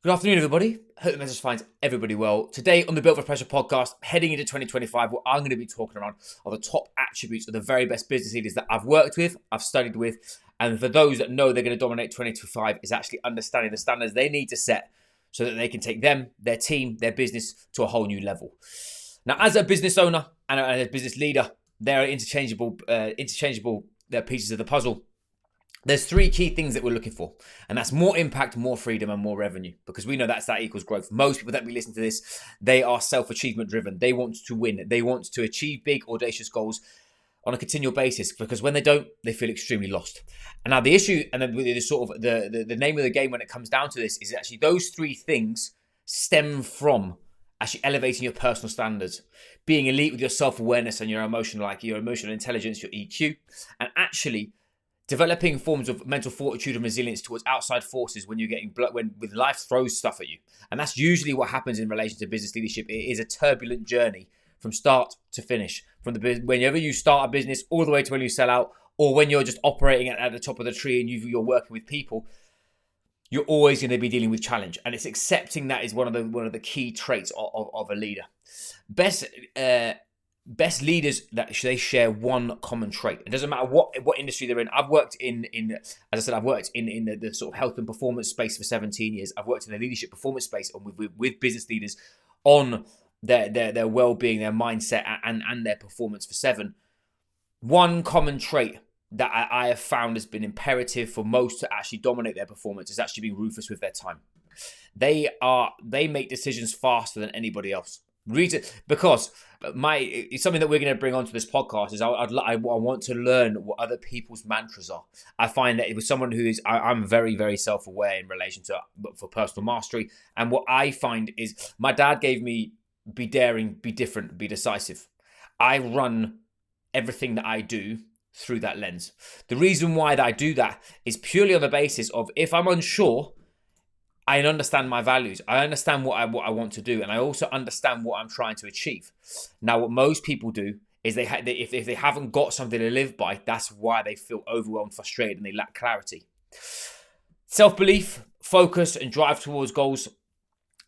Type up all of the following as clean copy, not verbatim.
Good afternoon, everybody. Hope the message finds everybody well. Today on the Built for Pressure podcast, heading into 2025, what I'm going to be talking around are the top attributes of the very best business leaders that I've worked with, I've studied with, and for those that know they're going to dominate 2025 is actually understanding the standards they need to set so that they can take them, their team, their business to a whole new level. Now, as a business owner and a business leader, there are interchangeable pieces of the puzzle. There's three key things that we're looking for, and that's more impact, more freedom, and more revenue, because we know that equals growth. Most people that be listening to this, they are self-achievement driven. They want to win. They want to achieve big, audacious goals on a continual basis, because when they don't, they feel extremely lost. And now the issue, and the sort of the name of the game when it comes down to this, is actually those three things stem from actually elevating your personal standards, being elite with your self-awareness and your emotional intelligence, your EQ, and actually developing forms of mental fortitude and resilience towards outside forces when when life throws stuff at you. And that's usually what happens in relation to business leadership. It is a turbulent journey from start to finish, whenever you start a business all the way to when you sell out, or when you're just operating at the top of the tree and you're working with people. You're always going to be dealing with challenge, and it's accepting that is one of the key traits of a leader. Best leaders, that they share one common trait. It doesn't matter what industry they're in. I've worked as I said, I've worked in the sort of health and performance space for 17 years. I've worked in the leadership performance space and with business leaders on their well-being, their mindset, and their performance for 7. One common trait that I have found has been imperative for most to actually dominate their performance is actually being ruthless with their time. They make decisions faster than anybody else. Because it's something that we're going to bring onto this podcast is I want to learn what other people's mantras are. I find that it was someone who is I'm very, very self-aware in relation to for personal mastery, and what I find is my dad gave me be daring, be different, be decisive. I run everything that I do through that lens. The reason why I do that is purely on the basis of, if I'm unsure, I understand my values. I understand what I want to do, and I also understand what I'm trying to achieve. Now, what most people do is if they haven't got something to live by, that's why they feel overwhelmed, frustrated, and they lack clarity. Self-belief, focus, and drive towards goals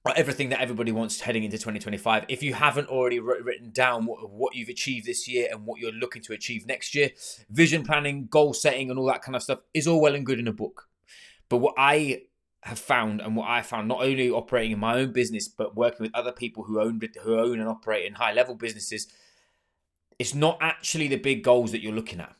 are everything that everybody wants heading into 2025. If you haven't already written down what you've achieved this year and what you're looking to achieve next year, vision planning, goal setting, and all that kind of stuff is all well and good in a book. But what I have found, and what I found not only operating in my own business but working with other people who own and operate in high level businesses, it's not actually the big goals that you're looking at.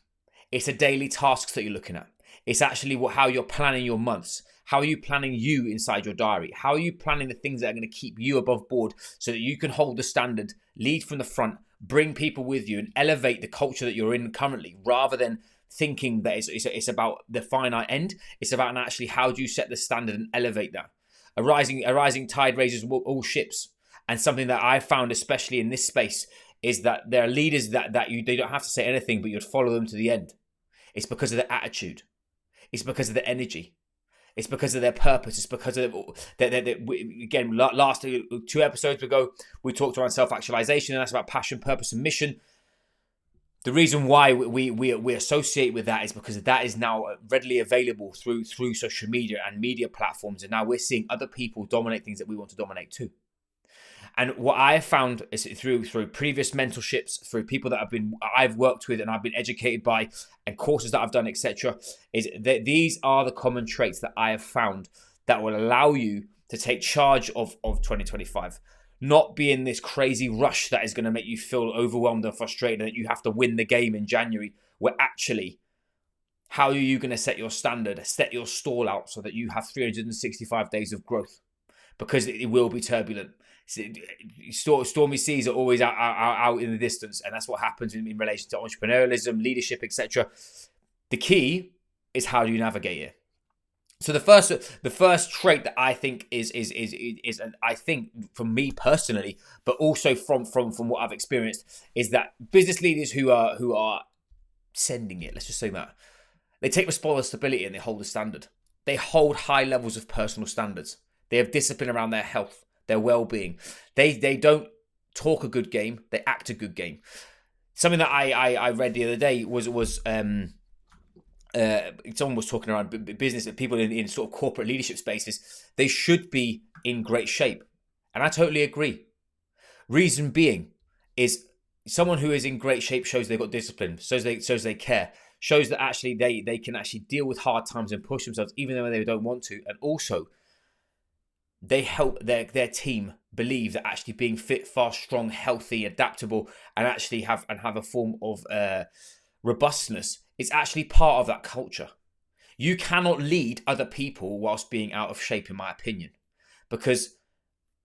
It's the daily tasks that you're looking at. It's actually how you're planning your months. How are you planning you inside your diary? How are you planning the things that are going to keep you above board so that you can hold the standard, lead from the front, bring people with you, and elevate the culture that you're in currently, rather than thinking that it's about the finite end. It's about actually how do you set the standard and elevate that. A rising tide raises all ships. And something that I found, especially in this space, is that there are leaders that they don't have to say anything, but you'd follow them to the end. It's because of their attitude. It's because of their energy. It's because of their purpose. It's because of again, last 2 episodes ago, we talked around self-actualization, and that's about passion, purpose, and mission. The reason why we associate with that is because that is now readily available through social media and media platforms, and now we're seeing other people dominate things that we want to dominate too. And what I have found is through previous mentorships, through people that I've worked with and I've been educated by, and courses that I've done, etc., is that these are the common traits that I have found that will allow you to take charge of 2025. Not be in this crazy rush that is going to make you feel overwhelmed and frustrated that you have to win the game in January, where actually, how are you going to set your standard, set your stall out so that you have 365 days of growth? Because it will be turbulent. Stormy seas are always out in the distance, and that's what happens in relation to entrepreneurialism, leadership, etc. The key is how do you navigate it. So the first trait that I think is I think from me personally, but also from what I've experienced, is that business leaders who are sending it, let's just say that, they take responsibility and they hold a standard. They hold high levels of personal standards. They have discipline around their health, their well-being. They don't talk a good game, they act a good game. Something that I read the other day was someone was talking around business, people in sort of corporate leadership spaces, they should be in great shape. And I totally agree. Reason being is someone who is in great shape shows they've got discipline, shows they care, shows that actually they can actually deal with hard times and push themselves even though they don't want to. And also they help their team believe that actually being fit, fast, strong, healthy, adaptable, and actually have a form of robustness is actually part of that culture. You cannot lead other people whilst being out of shape, in my opinion, because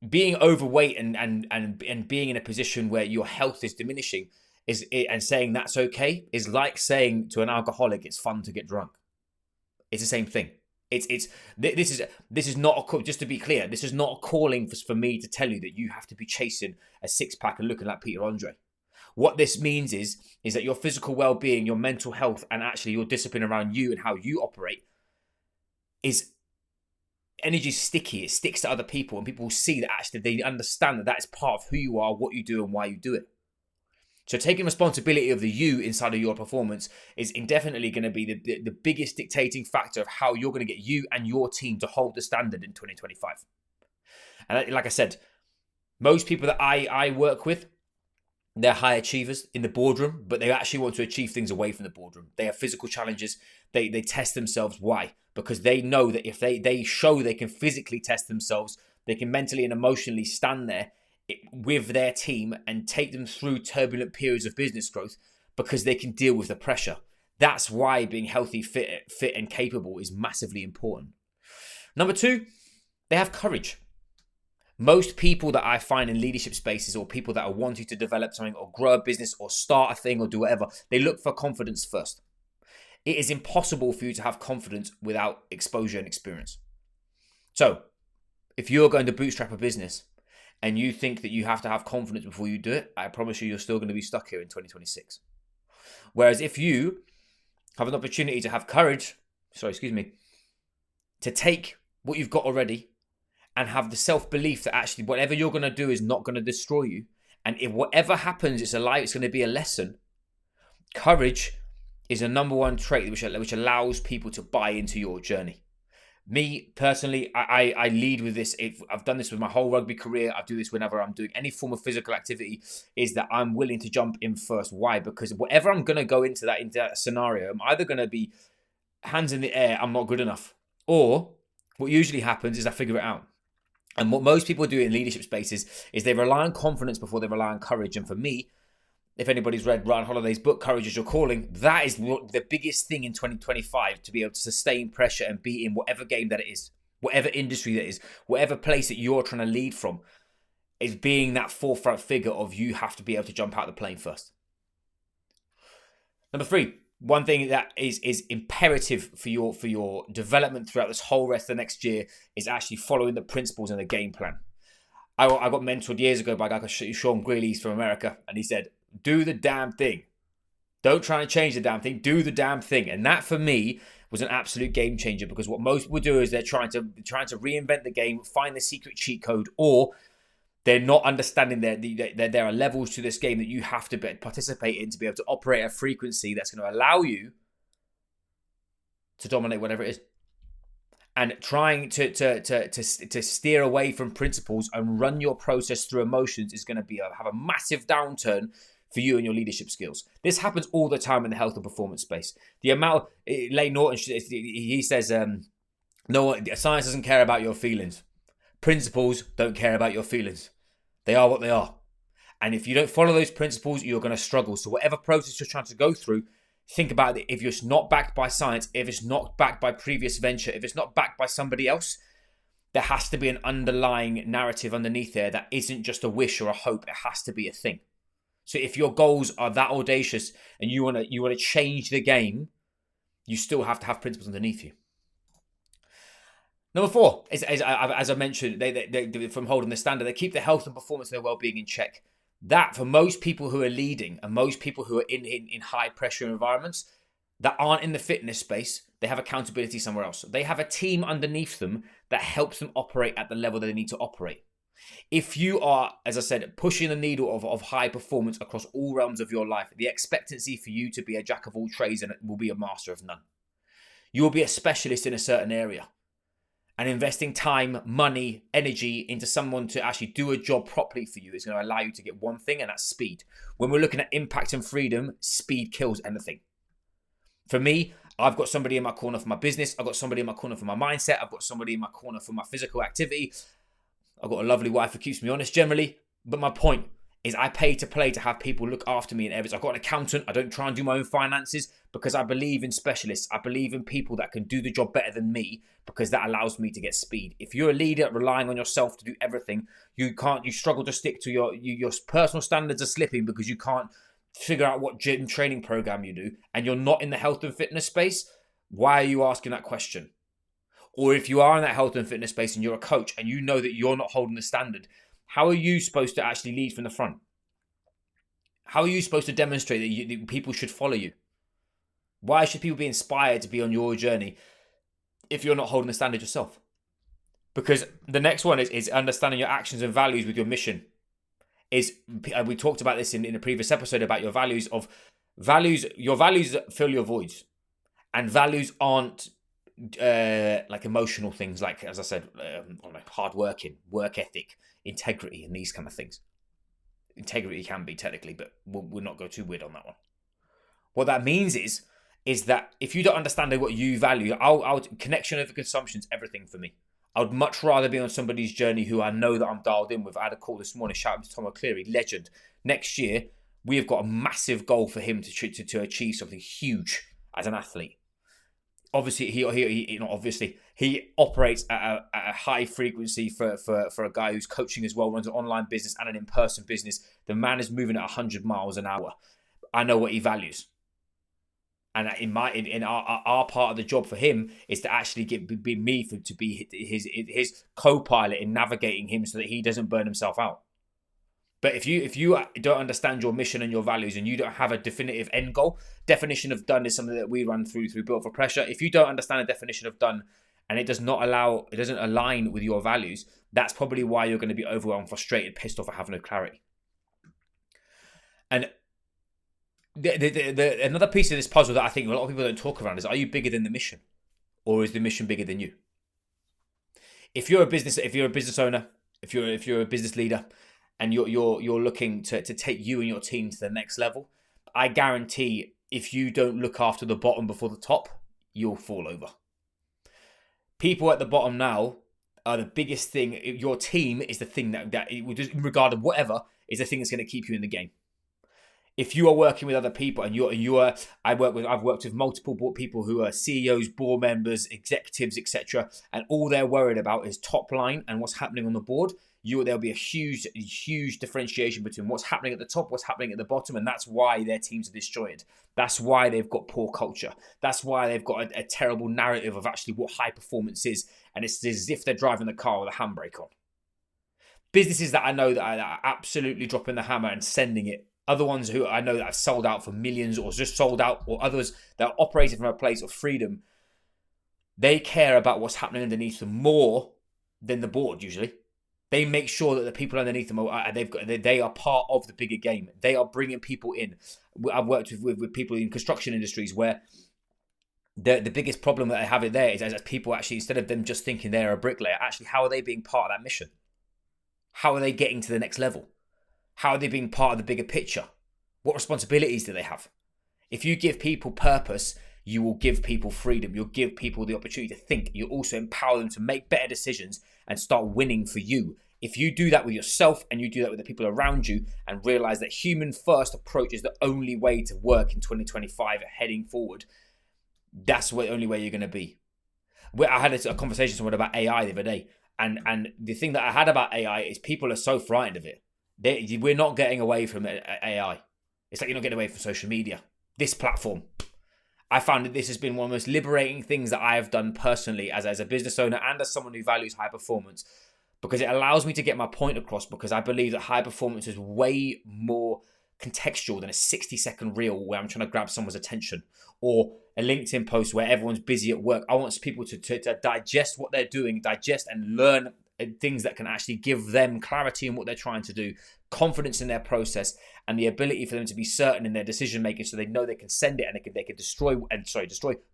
being overweight and being in a position where your health is diminishing and saying that's okay is like saying to an alcoholic it's fun to get drunk. It's the same thing. This is not just to be clear, this is not a calling for me to tell you that you have to be chasing a six-pack and looking like Peter Andre. What this means is that your physical well-being, your mental health, and actually your discipline around you and how you operate is energy sticky. It sticks to other people, and people will see that actually they understand that is part of who you are, what you do, and why you do it. So taking responsibility of the you inside of your performance is indefinitely going to be the biggest dictating factor of how you're going to get you and your team to hold the standard in 2025. And like I said, most people that I work with, they're high achievers in the boardroom, but they actually want to achieve things away from the boardroom. They have physical challenges. They test themselves. Why? Because they know that if they show they can physically test themselves, they can mentally and emotionally stand there with their team and take them through turbulent periods of business growth because they can deal with the pressure. That's why being healthy, fit and capable is massively important. Number two, they have courage. Most people that I find in leadership spaces or people that are wanting to develop something or grow a business or start a thing or do whatever, they look for confidence first. It is impossible for you to have confidence without exposure and experience. So if you're going to bootstrap a business and you think that you have to have confidence before you do it, I promise you're still going to be stuck here in 2026. Whereas if you have an opportunity to have courage, to take what you've got already and have the self-belief that actually whatever you're going to do is not going to destroy you. And if whatever happens, it's going to be a lesson. Courage is a number one trait which allows people to buy into your journey. Me personally, I lead with this. I've done this with my whole rugby career. I do this whenever I'm doing any form of physical activity, is that I'm willing to jump in first. Why? Because whatever I'm going to go into that scenario, I'm either going to be hands in the air, I'm not good enough. Or what usually happens is I figure it out. And what most people do in leadership spaces is they rely on confidence before they rely on courage. And for me, if anybody's read Ryan Holiday's book, Courage is Your Calling, that is the biggest thing in 2025, to be able to sustain pressure and be in whatever game that it is, whatever industry that is, whatever place that you're trying to lead from, is being that forefront figure of you have to be able to jump out of the plane first. Number three, one thing that is imperative for your development throughout this whole rest of the next year is actually following the principles and the game plan. I got mentored years ago by a guy called Sean Greeley. He's from America, and he said, do the damn thing. Don't try and change the damn thing. Do the damn thing. And that for me was an absolute game changer, because what most people do is they're trying to reinvent the game, find the secret cheat code, or they're not understanding that there are levels to this game that you have to participate in to be able to operate at a frequency that's going to allow you to dominate whatever it is. And trying to steer away from principles and run your process through emotions is going to have a massive downturn for you and your leadership skills. This happens all the time in the health and performance space. The amount, Lane Norton, he says, no, science doesn't care about your feelings. Principles don't care about your feelings. They are what they are. And if you don't follow those principles, you're going to struggle. So whatever process you're trying to go through, think about it. If it's not backed by science, if it's not backed by previous venture, if it's not backed by somebody else, there has to be an underlying narrative underneath there that isn't just a wish or a hope. It has to be a thing. So if your goals are that audacious and you want to change the game, you still have to have principles underneath you. Number four, as I mentioned, they from holding the standard, they keep their health and performance and their well-being in check. That, for most people who are leading and most people who are in high pressure environments that aren't in the fitness space, they have accountability somewhere else. They have a team underneath them that helps them operate at the level that they need to operate. If you are, as I said, pushing the needle of high performance across all realms of your life, the expectancy for you to be a jack of all trades and will be a master of none. You'll be a specialist in a certain area. And investing time, money, energy into someone to actually do a job properly for you is going to allow you to get one thing, and that's speed. When we're looking at impact and freedom, speed kills anything. For me, I've got somebody in my corner for my business. I've got somebody in my corner for my mindset. I've got somebody in my corner for my physical activity. I've got a lovely wife who keeps me honest generally. But my point is I pay to play to have people look after me in areas. I've got an accountant. I don't try and do my own finances because I believe in specialists. I believe in people that can do the job better than me because that allows me to get speed. If you're a leader relying on yourself to do everything, you struggle to stick to your personal standards are slipping because you can't figure out what gym training program you do, and you're not in the health and fitness space. Why are you asking that question? Or if you are in that health and fitness space and you're a coach and you know that you're not holding the standard, how are you supposed to actually lead from the front? How are you supposed to demonstrate that people should follow you? Why should people be inspired to be on your journey if you're not holding the standard yourself? Because the next one is understanding your actions and values with your mission. We talked about this in a previous episode about your values. Your values fill your voids, and values aren't like emotional things, like, as I said, hard working, work ethic, integrity, and these kind of things. Integrity can be technically, but we'll not go too weird on that one. What that means is that if you don't understand what you value, connection over consumption is everything for me. I would much rather be on somebody's journey who I know that I'm dialed in with. I had a call this morning, shout out to Tom O'Cleary, legend. Next year, we have got a massive goal for him to achieve something huge as an athlete. Obviously, he operates at a high frequency for a guy who's coaching as well, runs an online business and an in-person business. The man is moving at 100 miles an hour. I know what he values. And in our part of the job for him is to actually be me to be his co-pilot in navigating him so that he doesn't burn himself out. But if you don't understand your mission and your values and you don't have a definitive end goal, definition of done is something that we run through Built for Pressure. If you don't understand a definition of done and it doesn't align with your values, that's probably why you're going to be overwhelmed, frustrated, pissed off, or have no clarity. And another piece of this puzzle that I think a lot of people don't talk around is: are you bigger than the mission, or is the mission bigger than you? If you're a business owner, if you're a business leader, and you're looking to take you and your team to the next level, I guarantee if you don't look after the bottom before the top, you'll fall over. People at the bottom now are the biggest thing. Your team is the thing that in regard of whatever is the thing that's going to keep you in the game. If you are working with other people and I've worked with multiple people who are CEOs, board members, executives, etc., and all they're worried about is top line and what's happening on the board. There'll be a huge differentiation between what's happening at the top, what's happening at the bottom, and that's why their teams are disjointed. That's why they've got poor culture. That's why they've got a terrible narrative of actually what high performance is, and it's as if they're driving the car with a handbrake on. Businesses that I know that are absolutely dropping the hammer and sending it. Other ones who I know that have sold out for millions or just sold out, or others that are operating from a place of freedom. They care about what's happening underneath them more than the board usually. They make sure that the people underneath them they are part of the bigger game. They are bringing people in. I've worked with people in construction industries where the biggest problem that they have there is as people actually, instead of them just thinking they're a bricklayer, actually how are they being part of that mission? How are they getting to the next level? How are they being part of the bigger picture? What responsibilities do they have? If you give people purpose, you will give people freedom. You'll give people the opportunity to think. You'll also empower them to make better decisions and start winning for you. If you do that with yourself and you do that with the people around you and realize that human first approach is the only way to work in 2025 heading forward, that's the only way you're going to be. I had a conversation with someone about AI the other day. And the thing that I had about AI is people are so frightened of it. We're not getting away from AI. It's like you're not getting away from social media. This platform. I found that this has been one of the most liberating things that I have done personally as a business owner and as someone who values high performance, because it allows me to get my point across, because I believe that high performance is way more contextual than a 60-second reel where I'm trying to grab someone's attention, or a LinkedIn post where everyone's busy at work. I want people to digest what they're doing, digest and learn things that can actually give them clarity in what they're trying to do, confidence in their process, and the ability for them to be certain in their decision making, so they know they can send it and they can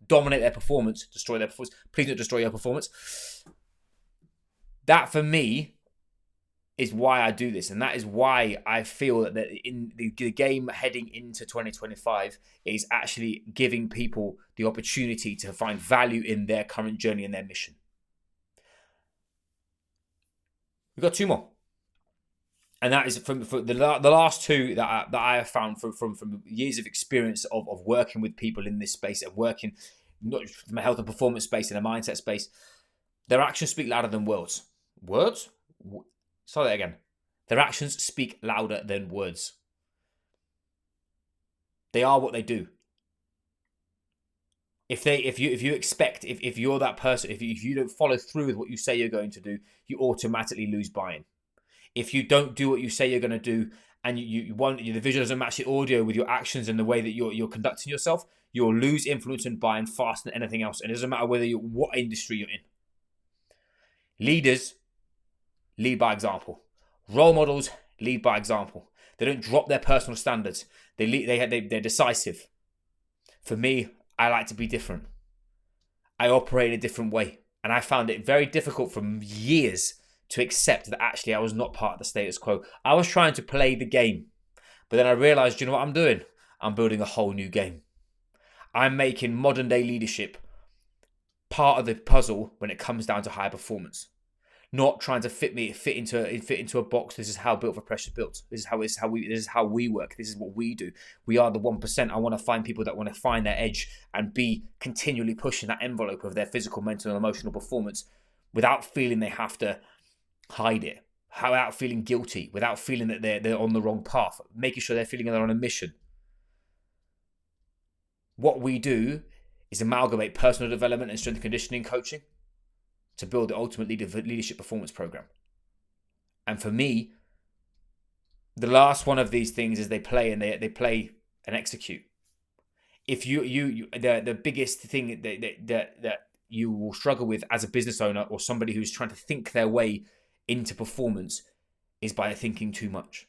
dominate their performance, destroy their performance. Please don't destroy your performance. That for me is why I do this, and that is why I feel that in the game heading into 2025 is actually giving people the opportunity to find value in their current journey and their mission. We've got two more, and that is from the last two that I have found from years of experience of working with people in this space and working not from a health and performance space and a mindset space. Their actions speak louder than words. Words? Say that again. Their actions speak louder than words. They are what they do. If you're that person, if you don't follow through with what you say you're going to do, you automatically lose buy-in. If you don't do what you say you're going to do, and the visual doesn't match the audio with your actions and the way that you're conducting yourself, you'll lose influence and buy-in faster than anything else. And it doesn't matter what industry you're in. Leaders lead by example. Role models lead by example. They don't drop their personal standards. They're decisive. For me, I like to be different. I operate in a different way. And I found it very difficult for years to accept that actually I was not part of the status quo. I was trying to play the game. But then I realized, you know what I'm doing? I'm building a whole new game. I'm making modern day leadership part of the puzzle when it comes down to high performance. Not trying to fit into a box. This is how Built for Pressure built. This is how we work. This is what we do. We are the 1%. I want to find people that want to find their edge and be continually pushing that envelope of their physical, mental, and emotional performance without feeling they have to hide it, without feeling guilty, without feeling that they're on the wrong path, making sure they're feeling they're on a mission. What we do is amalgamate personal development and strength and conditioning coaching to build the ultimate leadership performance program. And for me, the last one of these things is they play and execute. If the biggest thing that you will struggle with as a business owner or somebody who's trying to think their way into performance is by thinking too much.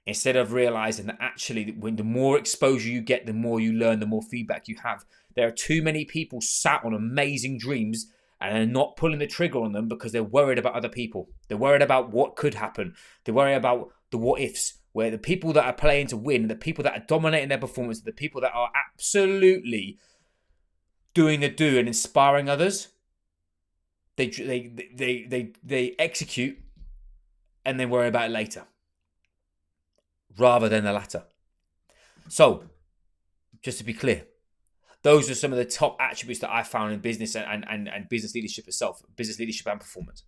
Instead of realizing that actually when the more exposure you get, the more you learn, the more feedback you have. There are too many people sat on amazing dreams and they're not pulling the trigger on them because they're worried about other people. They're worried about what could happen. They're worried about the what ifs, where the people that are playing to win, the people that are dominating their performance, the people that are absolutely doing the do and inspiring others, they execute and then worry about it later, rather than the latter. So, just to be clear, those are some of the top attributes that I found in business and business leadership itself, business leadership and performance.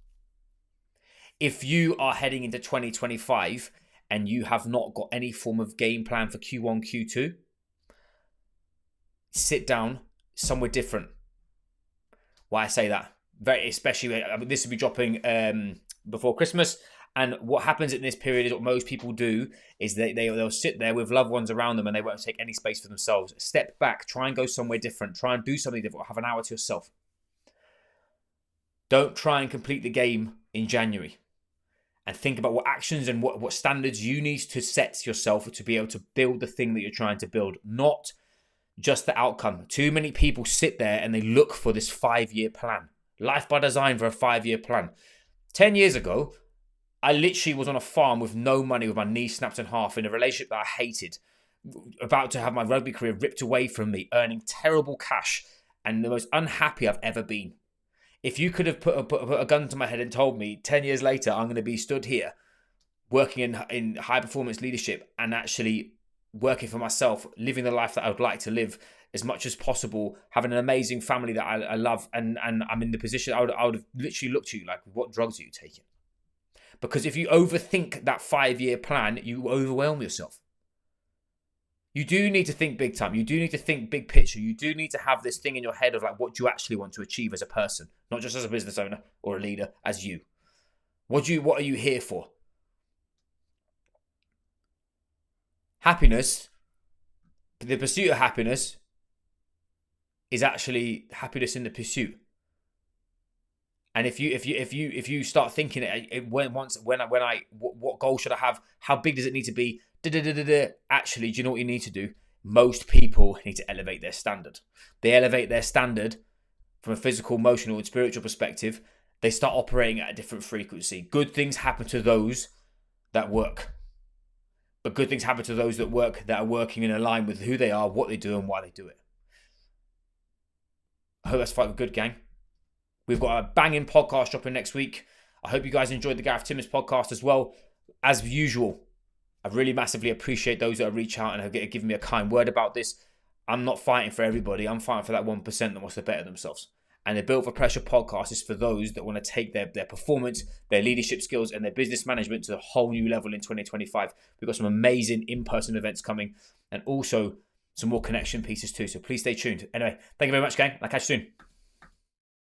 If you are heading into 2025 and you have not got any form of game plan for Q1, Q2, sit down somewhere different. Why I say that? Especially, this will be dropping before Christmas. And what happens in this period is what most people do is they'll sit there with loved ones around them and they won't take any space for themselves. Step back, try and go somewhere different. Try and do something different. Have an hour to yourself. Don't try and complete the game in January. And think about what actions and what standards you need to set yourself to be able to build the thing that you're trying to build. Not just the outcome. Too many people sit there and they look for this 5-year plan. Life by design for a 5-year plan. 10 years ago, I literally was on a farm with no money, with my knee snapped in half, in a relationship that I hated, about to have my rugby career ripped away from me, earning terrible cash, and the most unhappy I've ever been. If you could have put a gun to my head and told me 10 years later I'm going to be stood here working in high performance leadership and actually working for myself, living the life that I would like to live as much as possible, having an amazing family that I love, and I'm in the position, I would have literally looked at you like, what drugs are you taking? Because if you overthink that 5-year plan, you overwhelm yourself. You do need to think big time. You do need to think big picture. You do need to have this thing in your head of like what you actually want to achieve as a person, not just as a business owner or a leader, as you. What are you here for? Happiness, the pursuit of happiness is actually happiness in the pursuit. And if you start thinking what goal should I have? How big does it need to be? Actually, do you know what you need to do? Most people need to elevate their standard. They elevate their standard from a physical, emotional, and spiritual perspective. They start operating at a different frequency. Good things happen to those that work. But good things happen to those that work, that are working in line with who they are, what they do, and why they do it. I hope that's fight with good, gang. We've got a banging podcast dropping next week. I hope you guys enjoyed the Gareth Timmins podcast as well. As usual, I really massively appreciate those that reach out and have given me a kind word about this. I'm not fighting for everybody. I'm fighting for that 1% that wants to better themselves. And the Built for Pressure podcast is for those that want to take their performance, their leadership skills, and their business management to a whole new level in 2025. We've got some amazing in-person events coming and also some more connection pieces too. So please stay tuned. Anyway, thank you very much, gang. I'll catch you soon.